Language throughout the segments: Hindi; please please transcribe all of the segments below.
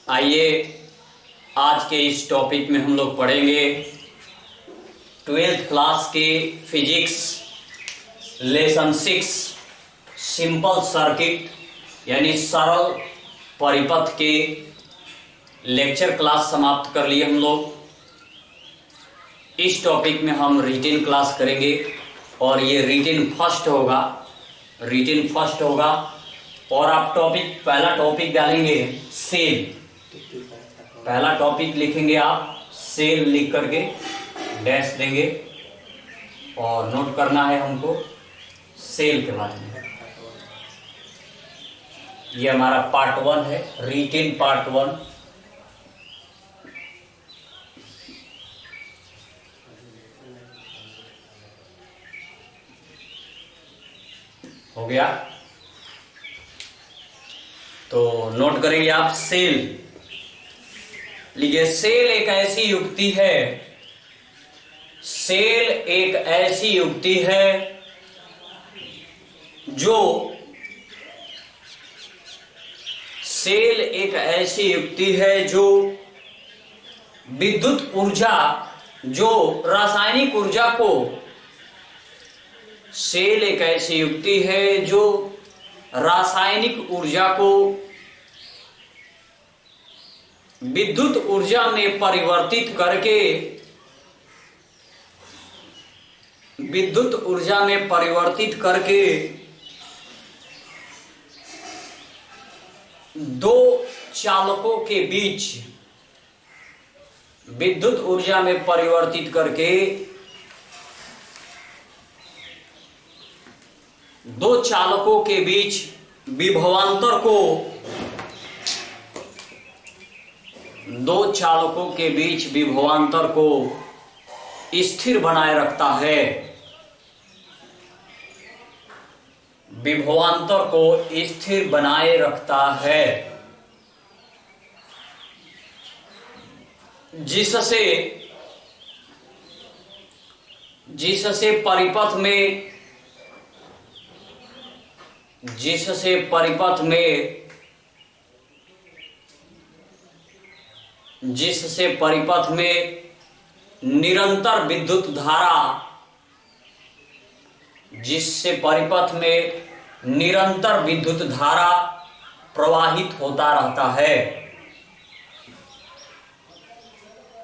आइए आज के इस टॉपिक में हम लोग पढ़ेंगे 12th क्लास के फिजिक्स लेसन 6 सिंपल सर्किट यानी सरल परिपथ के लेक्चर क्लास समाप्त कर लिए हम लोग। इस टॉपिक में हम रिटेन क्लास करेंगे और ये रिटेन फर्स्ट होगा और आप पहला टॉपिक डालेंगे सेल। पहला टॉपिक लिखेंगे आप सेल, लिख करके डैश देंगे और नोट करना है हमको सेल के बारे में। ये हमारा पार्ट 1 है, रिटेन पार्ट 1। हो गया तो नोट करेंगे आप सेल। लिखिए सेल एक ऐसी युक्ति है, सेल एक ऐसी युक्ति है जो सेल एक ऐसी युक्ति है जो विद्युत ऊर्जा, जो रासायनिक ऊर्जा को, सेल एक ऐसी युक्ति है जो रासायनिक ऊर्जा को विद्युत ऊर्जा में परिवर्तित करके, विद्युत ऊर्जा में परिवर्तित करके दो चालकों के बीच, विद्युत ऊर्जा में परिवर्तित करके दो चालकों के बीच विभवांतर को, दो चालकों के बीच विभवांतर को स्थिर बनाए रखता है, विभवांतर को स्थिर बनाए रखता है, जिससे परिपथ में, जिससे परिपथ में, जिससे परिपथ में निरंतर विद्युत धारा, जिससे परिपथ में निरंतर विद्युत धारा प्रवाहित होता रहता है,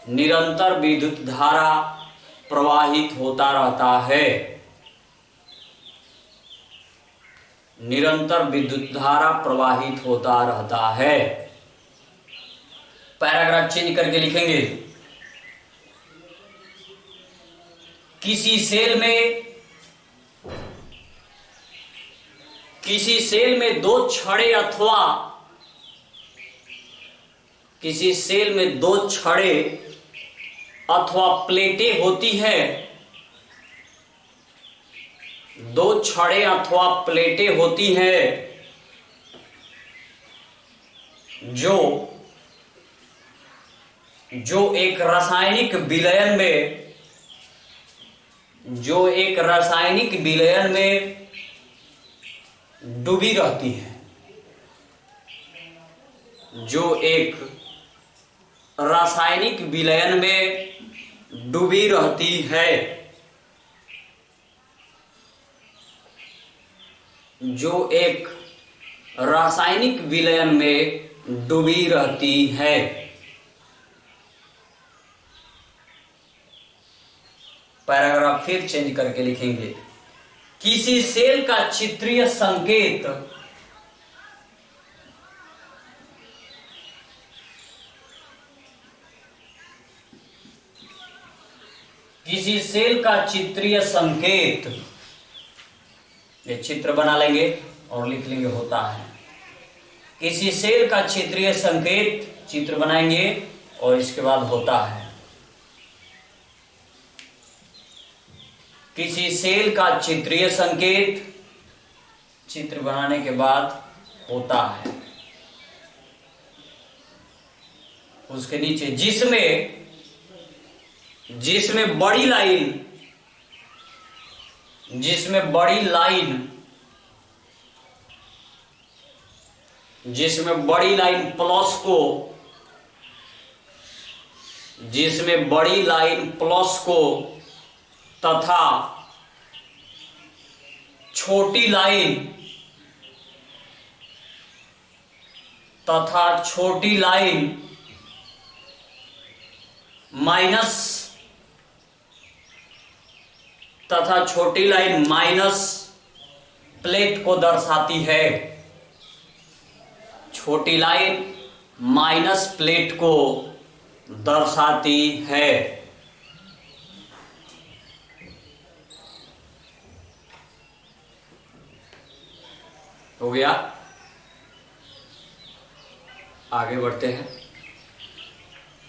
निरंतर विद्युत धारा प्रवाहित होता रहता है, निरंतर विद्युत धारा प्रवाहित होता रहता है। पैराग्राफ चेंज करके लिखेंगे किसी सेल में दो छड़े अथवा, किसी सेल में दो छड़े अथवा प्लेटें होती है, दो छड़े अथवा प्लेटें होती हैं जो एक रासायनिक विलयन में, जो एक रासायनिक विलयन में डूबी रहती है, जो एक रासायनिक विलयन में डूबी रहती है, जो एक रासायनिक विलयन में डूबी रहती है। पैराग्राफ फिर चेंज करके लिखेंगे किसी सेल का चित्रीय संकेत, किसी सेल का चित्रीय संकेत, ये चित्र बना लेंगे और लिख लेंगे होता है। किसी सेल का चित्रीय संकेत, चित्र बनाएंगे और इसके बाद होता है। किसी सेल का चित्रीय संकेत, चित्र बनाने के बाद होता है। उसके नीचे जिसमें बड़ी लाइन, जिसमें बड़ी लाइन, जिसमें बड़ी लाइन प्लस को जिसमें बड़ी लाइन प्लस को तथा छोटी लाइन माइनस प्लेट को दर्शाती है। छोटी लाइन माइनस प्लेट को दर्शाती है। हो गया, आगे बढ़ते हैं।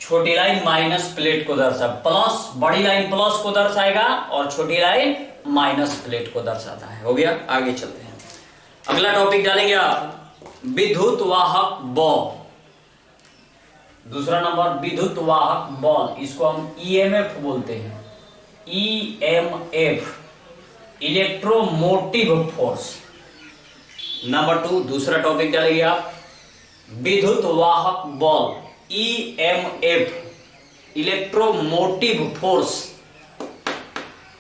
छोटी लाइन माइनस प्लेट को प्लस, बड़ी लाइन प्लस को दर्शाएगा और छोटी लाइन माइनस प्लेट को दर्शाता है। हो गया, आगे चलते हैं। अगला टॉपिक डालेंगे आप विद्युत वाहक बॉल। दूसरा नंबर विद्युत वाहक बॉल, इसको हम ईएमएफ बोलते हैं। EMF, electromotive force. नंबर 2 दूसरा टॉपिक डालेंगे आप विद्युत वाहक ball, EMF, electromotive force.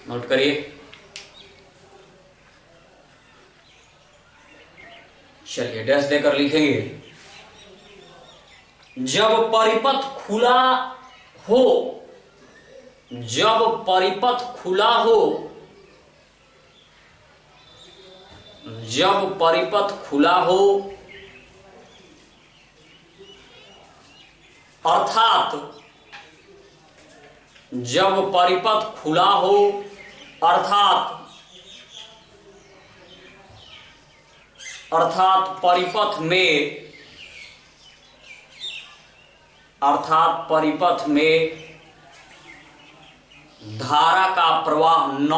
Note करिए। चलिए डैश देकर लिखेंगे। जब परिपथ खुला हो, अर्थात परिपथ में धारा का प्रवाह न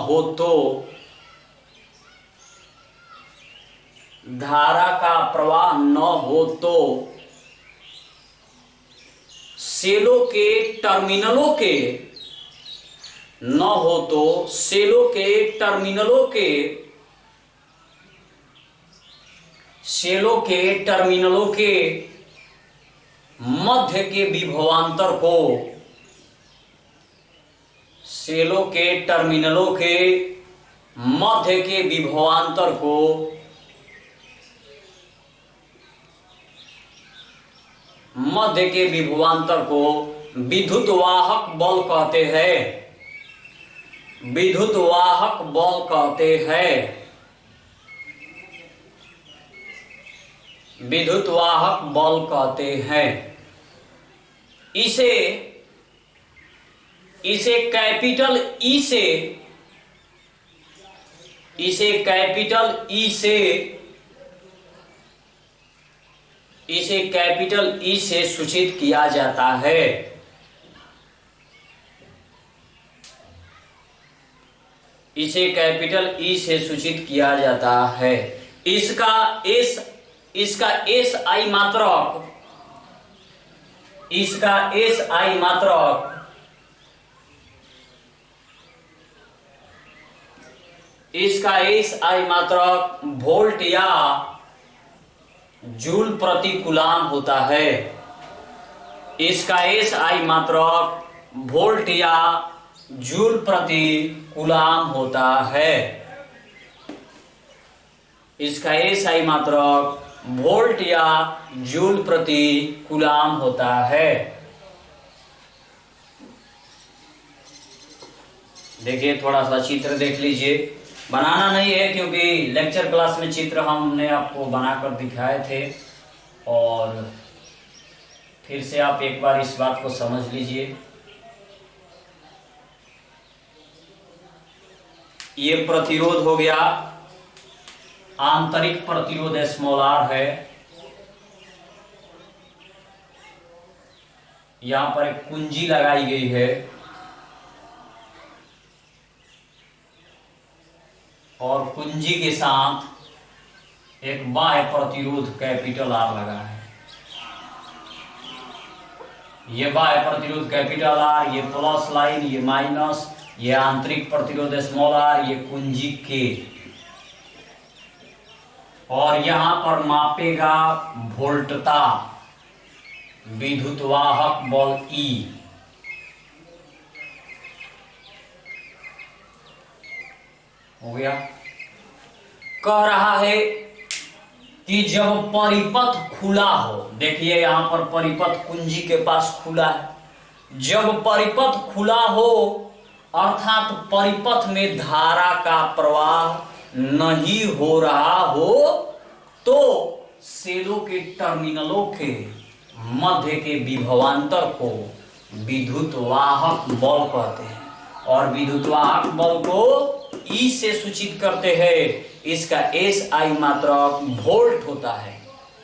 हो तो, धारा का प्रवाह न हो तो सेलों के टर्मिनलों के मध्य के विभवांतर को विद्युत वाहक बल कहते हैं। इसे कैपिटल ई से सूचित किया जाता है। इसका एसआई मात्रक वोल्ट या जूल प्रति कूलाम होता है। इसका एसआई मात्रक वोल्ट या जूल प्रति कूलाम होता है। इसका एसआई मात्रक वोल्ट या जूल प्रति कूलाम होता है। देखिए, थोड़ा सा चित्र देख लीजिए। बनाना नहीं है क्योंकि लेक्चर क्लास में चित्र हमने आपको बनाकर दिखाए थे, और फिर से आप एक बार इस बात को समझ लीजिए। ये प्रतिरोध हो गया, आंतरिक प्रतिरोध स्मॉल आर है। यहां पर एक कुंजी लगाई गई है और कुंजी के साथ एक बाह्य प्रतिरोध कैपिटल आर लगा है। ये बाह्य प्रतिरोध कैपिटल आर, ये प्लस लाइन, ये माइनस, ये आंतरिक प्रतिरोध स्मॉल आर, ये कुंजी के। और यहां पर मापेगा वोल्टता, विद्युत वाहक बल E। हो गया। कह रहा है कि जब परिपथ खुला हो, देखिए यहां पर परिपथ कुंजी के पास खुला है, जब परिपथ खुला हो अर्थात परिपथ में धारा का प्रवाह नहीं हो रहा हो तो सेलों के टर्मिनलों के मध्य के विभवांतर को विद्युत वाहक बल कहते हैं, और विद्युत वाहक बल को ई से सूचित करते हैं। इसका एस आई मात्रक वोल्ट होता है,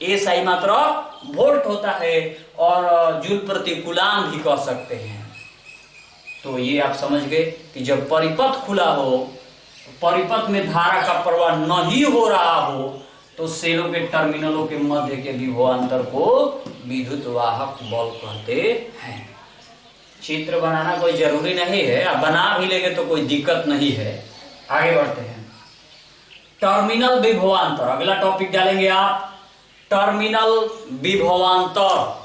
एस आई मात्रक वोल्ट होता है, और जूल प्रति कूलाम भी कह सकते हैं। तो ये आप समझ गए कि जब परिपथ खुला हो, परिपथ में धारा का प्रवाह नहीं हो रहा हो तो सेलों के टर्मिनलों के मध्य के विभवांतर को विद्युत वाहक बल कहते हैं। चित्र बनाना कोई जरूरी नहीं है, आप बना भी लेंगे तो कोई दिक्कत नहीं है। आगे बढ़ते हैं। टर्मिनल विभवांतर, अगला टॉपिक डालेंगे आप, टर्मिनल विभवांतर।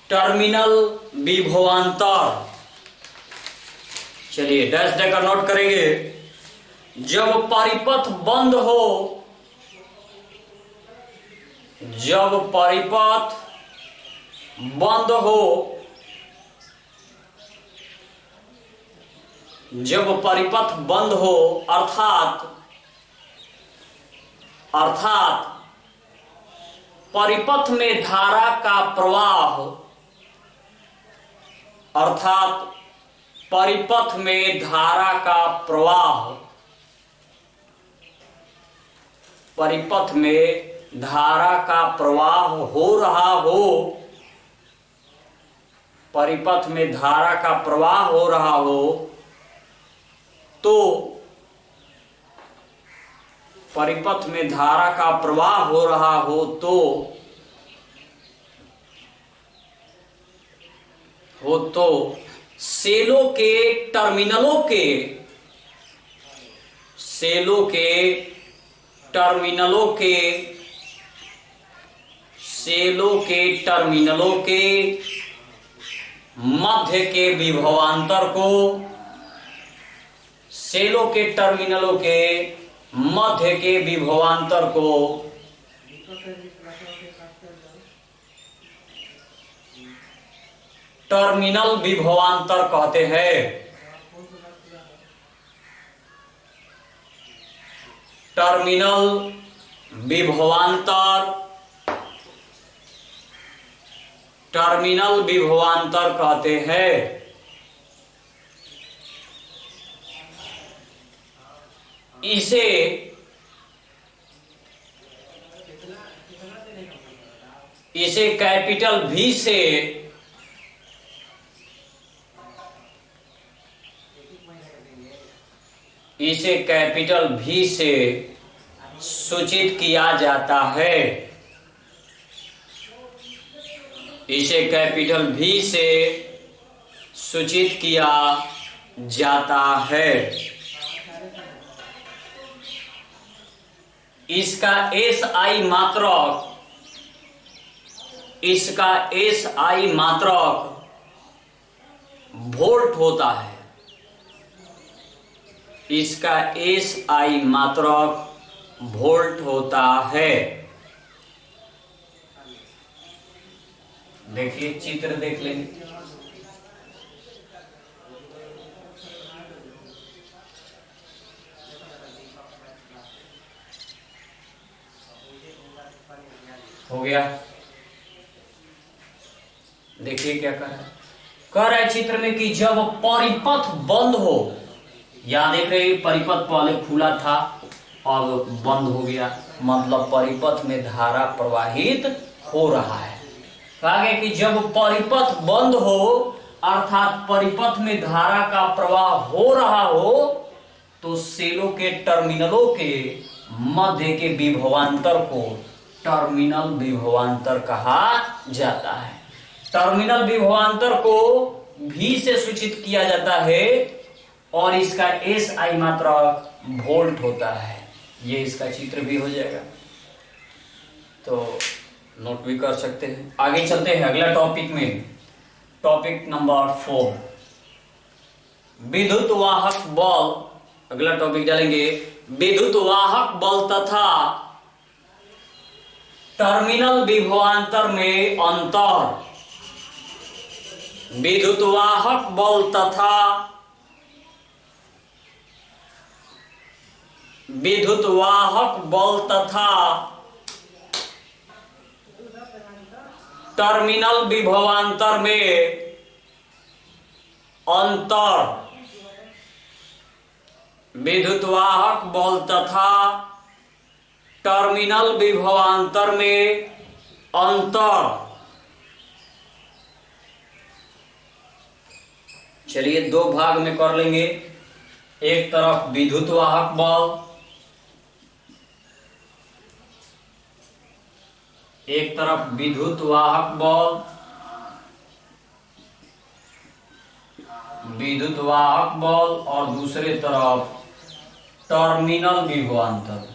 टर्मिनल विभवांतर, चलिए डैश देकर नोट करेंगे। जब परिपथ बंद हो, जब परिपथ बंद हो, जब परिपथ बंद हो अर्थात परिपथ में धारा का प्रवाह, अर्थात परिपथ में धारा का प्रवाह, परिपथ में धारा का प्रवाह हो रहा हो, परिपथ में धारा का प्रवाह हो रहा हो तो परिपथ में धारा का प्रवाह हो रहा हो तो सेलों के टर्मिनलों के मध्य के विभवांतर को, सेलों के टर्मिनलों के मध्य के विभवांतर को टर्मिनल विभवांतर कहते हैं। टर्मिनल विभवांतर, टर्मिनल विभवांतर कहते हैं। इसे कैपिटल V से सूचित किया जाता है। इसे कैपिटल V से सूचित किया जाता है। इसका SI मात्रक, इसका SI मात्रक वोल्ट होता है। इसका SI मात्रक वोल्ट होता है। देखिए चित्र देख लेंगे। हो गया। देखिए क्या कह रहा है चित्र में कि जब परिपथ बंद हो, या देख रहे परिपथ पहले खुला था अब बंद हो गया, मतलब परिपथ में धारा प्रवाहित हो रहा है। कहा गया कि जब परिपथ बंद हो अर्थात परिपथ में धारा का प्रवाह हो रहा हो तो सेलों के टर्मिनलों के मध्य के विभवांतर को टर्मिनल विभवांतर कहा जाता है। टर्मिनल विभवांतर को V से सूचित किया जाता है और इसका एस आई मात्रक वोल्ट होता है। ये इसका चित्र भी हो जाएगा, तो नोट भी कर सकते हैं। आगे चलते हैं अगला टॉपिक में, टॉपिक नंबर 4, विद्युत वाहक बल। अगला टॉपिक डालेंगे विद्युत वाहक बल तथा टर्मिनल विभवांतर में अंतर। विद्युत वाहक बल तथा विद्युत वाहक बल तथा टर्मिनल विभवांतर में अंतर। विद्युत वाहक बल तथा टर्मिनल विभवांतर में अंतर। चलिए दो भाग में कर लेंगे। एक तरफ विद्युत वाहक बल, एक तरफ विद्युत वाहक बल, विद्युत वाहक बल, और दूसरे तरफ टर्मिनल विभवांतर।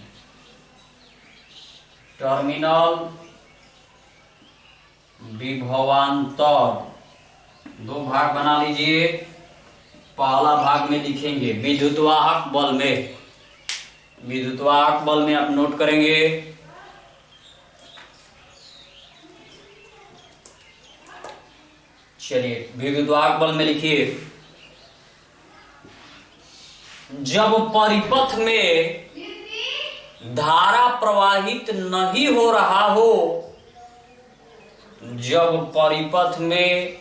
टर्मिनल विभवांतर दो भाग बना लीजिए। पहला भाग में लिखेंगे विद्युत वाहक बल में, विद्युत वाहक बल में आप नोट करेंगे चलिए विद्युत वाहक बल में लिखिए, जब परिपथ में धारा प्रवाहित नहीं हो रहा हो, जब परिपथ में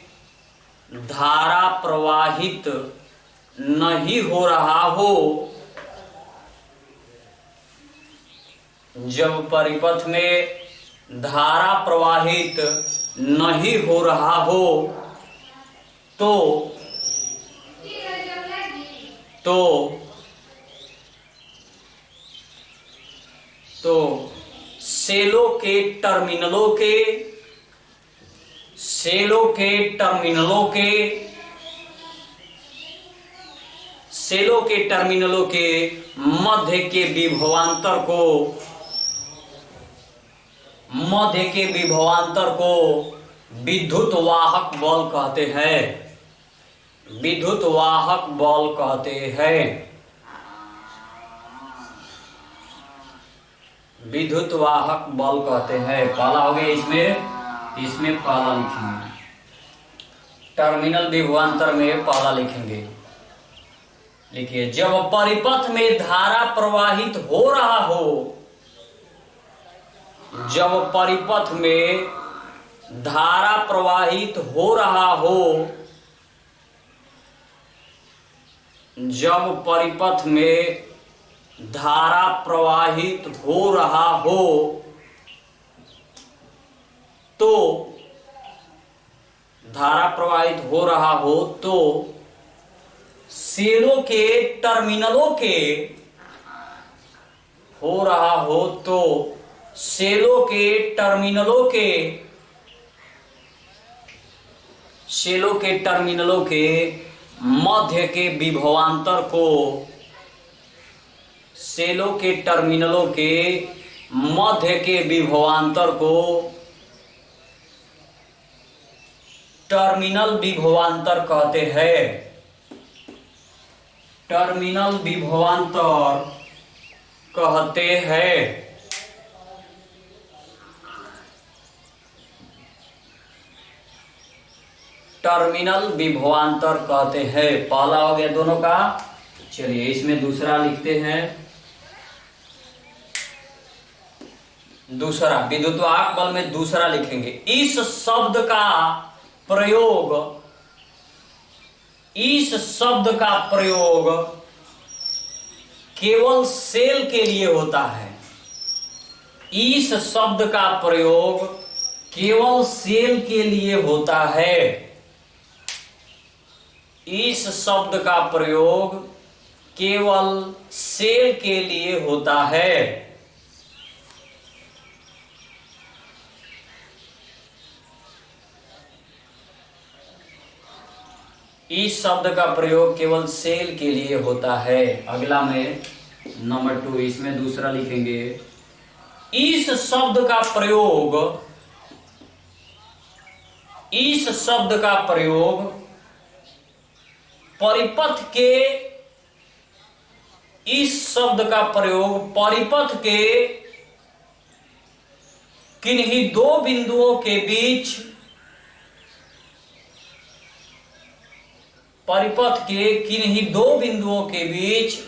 धारा प्रवाहित नहीं हो रहा हो, जब परिपथ में धारा प्रवाहित नहीं हो रहा हो, तो सेलों के टर्मिनलों के मध्य के विभवांतर को विद्युत वाहक बल कहते हैं। विद्युत वाहक बल कहते हैं। विद्युत वाहक बल कहते हैं। पहला हो गया इसमें पहला लिखेंगे, टर्मिनल विभवांतर में पहला लिखेंगे। लिखिए, जब परिपथ में धारा प्रवाहित हो रहा हो, जब परिपथ में धारा प्रवाहित हो रहा हो, जब परिपथ में धारा प्रवाहित हो रहा हो, तो धारा प्रवाहित हो रहा हो तो सेलों के टर्मिनलों के हो रहा हो तो सेलों के टर्मिनलों के मध्य के विभवांतर को, सेलों के टर्मिनलों के मध्य के विभवांतर को टर्मिनल विभवांतर कहते हैं। टर्मिनल विभवांतर कहते हैं। टर्मिनल विभवांतर कहते हैं। पहला हो गया दोनों का। चलिए इसमें दूसरा लिखते हैं। दूसरा विद्युत वाहक बल में दूसरा लिखेंगे। इस शब्द का प्रयोग केवल सेल के लिए होता है। इस शब्द का प्रयोग केवल सेल के लिए होता है। इस शब्द का प्रयोग केवल सेल के लिए होता है। इस शब्द का प्रयोग केवल सेल के लिए होता है। अगला में नंबर 2, इसमें दूसरा लिखेंगे, इस शब्द का प्रयोग परिपथ के किन्हीं दो बिंदुओं के बीच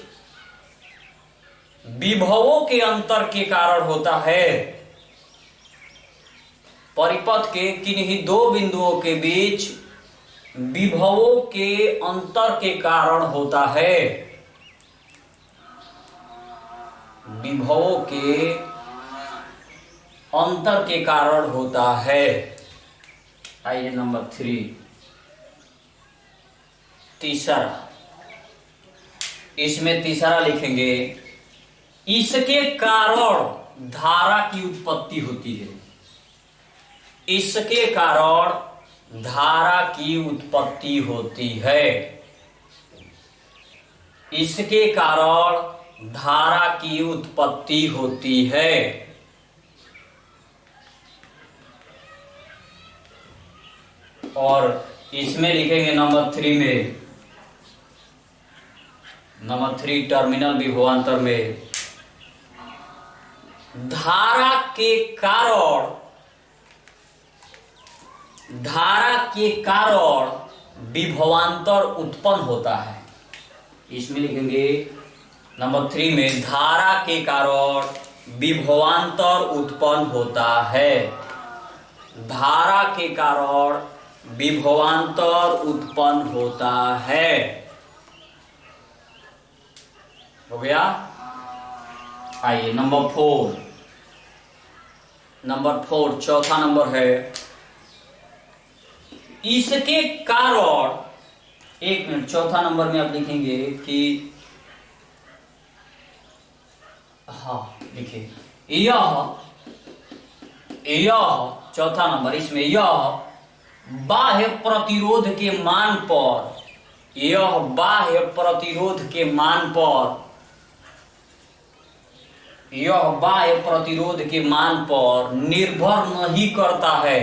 विभवों के अंतर के कारण होता है। परिपथ के किन्हीं दो बिंदुओं के बीच विभवों के अंतर के कारण होता है। विभवों के अंतर के कारण होता है। आइए नंबर 3, तीसरा, इसमें तीसरा लिखेंगे, इसके कारण धारा की उत्पत्ति होती है। इसके कारण धारा की उत्पत्ति होती है। इसके कारण धारा की उत्पत्ति होती है। और इसमें लिखेंगे नंबर 3 में, नंबर 3 टर्मिनल विभवांतर में, धारा के कारण विभवांतर उत्पन्न होता है। इसमें लिखेंगे नंबर 3 में, धारा के कारण विभवांतर उत्पन्न होता है। धारा के कारण विभवांतर उत्पन्न होता है। हो गया। आइए नंबर 4, चौथा नंबर है, इसके कारण, एक मिनट, चौथा नंबर में आप लिखेंगे कि, हाँ लिखिए, यह चौथा नंबर, इसमें यह बाह्य प्रतिरोध के मान पर निर्भर नहीं करता है।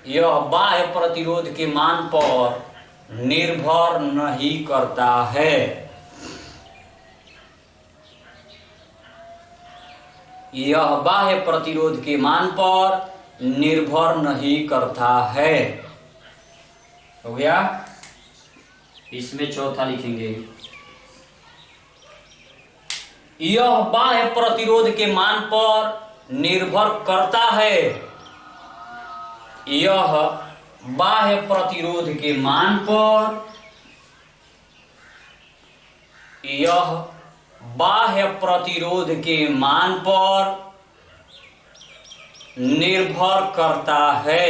यह बाह्य प्रतिरोध के मान पर निर्भर नहीं करता है। यह बाह्य प्रतिरोध के मान पर निर्भर नहीं करता है। हो गया। इसमें चौथा लिखेंगे, यह बाह्य प्रतिरोध के मान पर निर्भर करता है। यह बाह्य प्रतिरोध के मान पर, यह बाह्य प्रतिरोध के मान पर निर्भर करता है।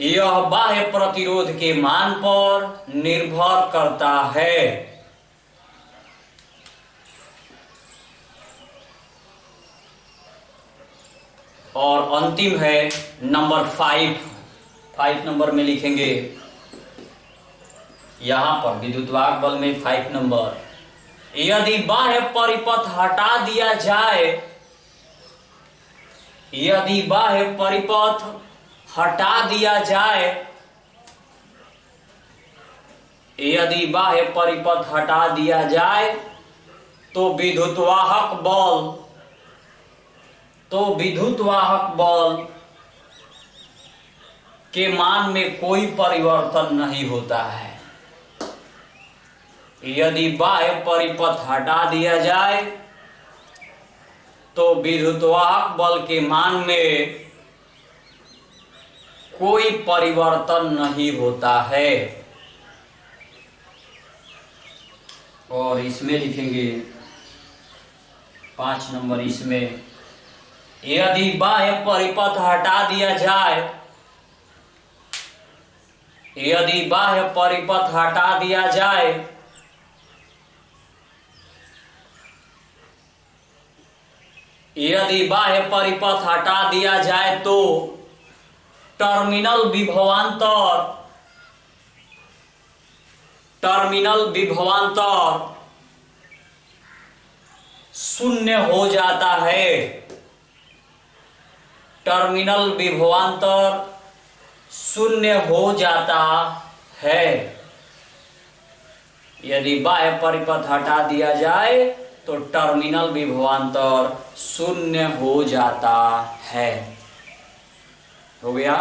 यह बाह्य प्रतिरोध के मान पर निर्भर करता है। और अंतिम है नंबर 5 नंबर में लिखेंगे, यहां पर विद्युतवाहक बल में 5 नंबर, यदि बाह्य परिपथ हटा दिया जाए, यदि बाह्य परिपथ हटा दिया जाए, यदि बाह्य परिपथ हटा दिया जाए तो विद्युतवाहक बल के मान में कोई परिवर्तन नहीं होता है। यदि बाह्य परिपथ हटा दिया जाए तो विद्युतवाहक बल के मान में कोई परिवर्तन नहीं होता है। और इसमें लिखेंगे 5 नंबर, इसमें यदि बाह्य परिपथ हटा दिया जाए, यदि बाह्य परिपथ हटा दिया जाए यदि बाह्य परिपथ हटा दिया जाए तो टर्मिनल विभवांतर शून्य हो जाता है। टर्मिनल विभवांतर शून्य हो जाता है। यदि बाह्य परिपथ हटा दिया जाए तो टर्मिनल विभवांतर शून्य हो जाता है। हो गया?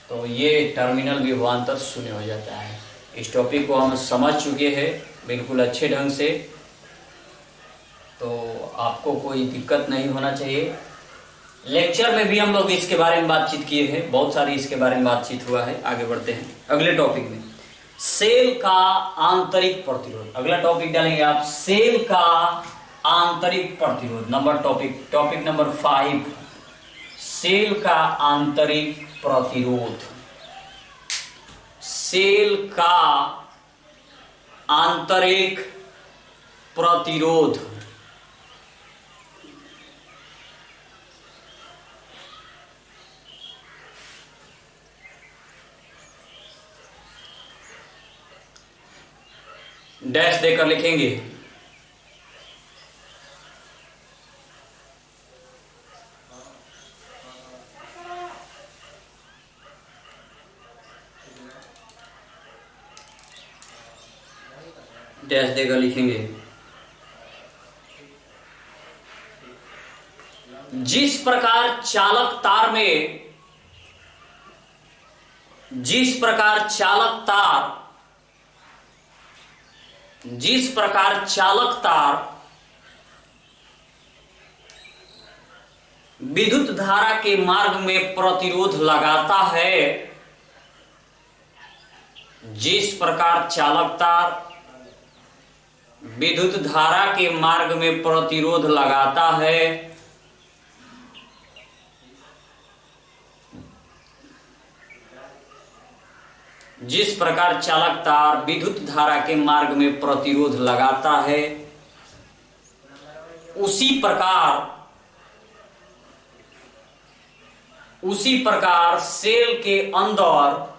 तो ये टर्मिनल विभवांतर शून्य हो जाता है। इस टॉपिक को हम समझ चुके हैं बिल्कुल अच्छे ढंग से, तो आपको कोई दिक्कत नहीं होना चाहिए। लेक्चर में भी हम लोग इसके बारे में बातचीत किए हैं, बहुत सारी इसके बारे में बातचीत हुआ है। आगे बढ़ते हैं अगले टॉपिक में, सेल का आंतरिक प्रतिरोध। अगला टॉपिक डालेंगे आप, सेल का आंतरिक प्रतिरोध। टॉपिक नंबर 5, सेल का आंतरिक प्रतिरोध। सेल का आंतरिक प्रतिरोध। डैश देकर लिखेंगे। डैश देकर लिखेंगे। जिस प्रकार चालक तार में, जिस प्रकार चालक तार विद्युत धारा के मार्ग में प्रतिरोध लगाता है, जिस प्रकार चालक तार विद्युत धारा के मार्ग में प्रतिरोध लगाता है, जिस प्रकार चालक तार विद्युत धारा के मार्ग में प्रतिरोध लगाता है, उसी प्रकार सेल के अंदर,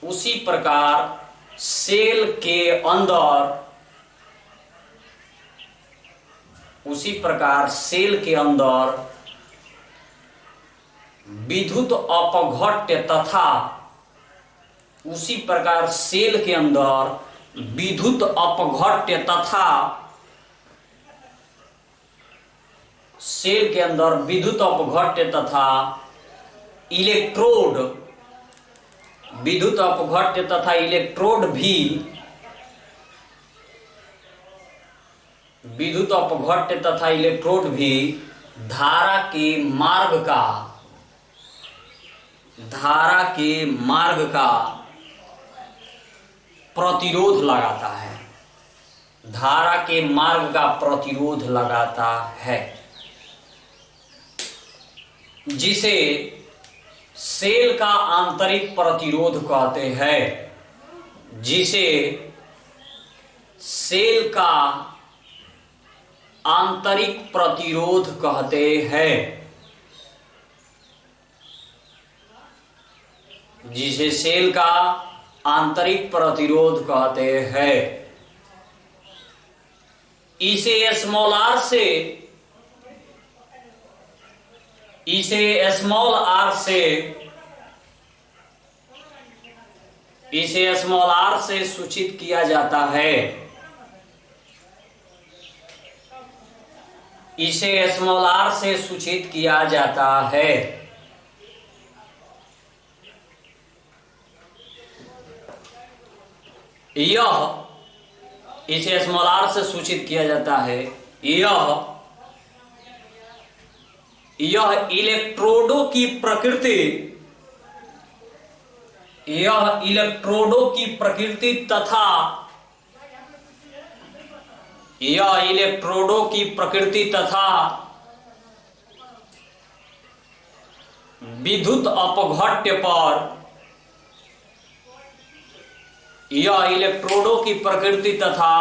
उसी प्रकार सेल के अंदर, उसी प्रकार सेल के अंदर विद्युत अपघट्य तथा, उसी प्रकार सेल के अंदर विद्युत अपघट्य तथा, सेल के अंदर विद्युत अपघट्य तथा इलेक्ट्रोड, विद्युत अपघट्य तथा इलेक्ट्रोड भी, विद्युत अपघट्य तथा इलेक्ट्रोड भी धारा के मार्ग का प्रतिरोध लगाता है। धारा के मार्ग का प्रतिरोध लगाता है, जिसे सेल का आंतरिक प्रतिरोध कहते हैं। जिसे सेल का आंतरिक प्रतिरोध कहते हैं, जिसे सेल का आंतरिक प्रतिरोध कहते हैं। इसे स्मॉल आर से, इसे स्मॉल आर से सूचित किया जाता है। इसे स्मॉल आर से सूचित किया जाता है। इसे स्मॉल आर से सूचित किया जाता है। यह इलेक्ट्रोडों की प्रकृति, यह इलेक्ट्रोडों की प्रकृति तथा, यह इलेक्ट्रोडों की प्रकृति तथा विद्युत अपघट्य पर, यह इलेक्ट्रोडों की प्रकृति तथा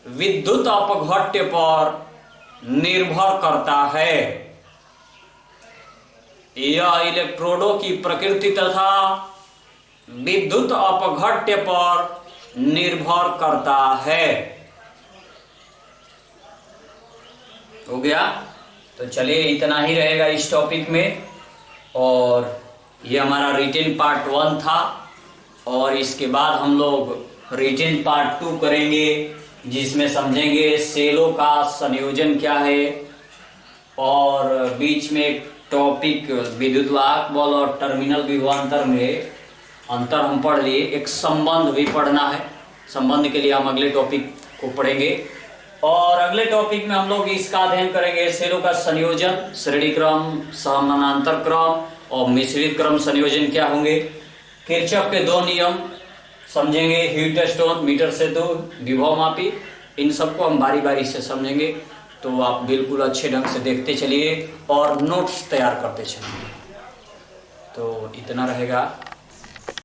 विद्युत अपघट्य पर निर्भर करता है। यह इलेक्ट्रोडों की प्रकृति तथा विद्युत अपघट्य पर निर्भर करता है। हो गया? तो चलिए इतना ही रहेगा इस टॉपिक में। और ये हमारा रिटन पार्ट 1 था, और इसके बाद हम लोग रिटन पार्ट 2 करेंगे, जिसमें समझेंगे सेलों का संयोजन क्या है, और बीच में एक टॉपिक विद्युत वाहक बल और टर्मिनल विभवांतर में अंतर हम पढ़ लिए। एक संबंध भी पढ़ना है, संबंध के लिए हम अगले टॉपिक को पढ़ेंगे। और अगले टॉपिक में हम लोग इसका अध्ययन करेंगे सेलों का संयोजन, श्रेणी क्रम, समानांतर क्रम और मिश्रित क्रम संयोजन क्या होंगे। किरचॉफ के 2 नियम समझेंगे, हीटस्टोन, मीटर सेतु, विभव मापी, इन सबको हम बारी बारी से समझेंगे। तो आप बिल्कुल अच्छे ढंग से देखते चलिए और नोट्स तैयार करते चलिए। तो इतना रहेगा।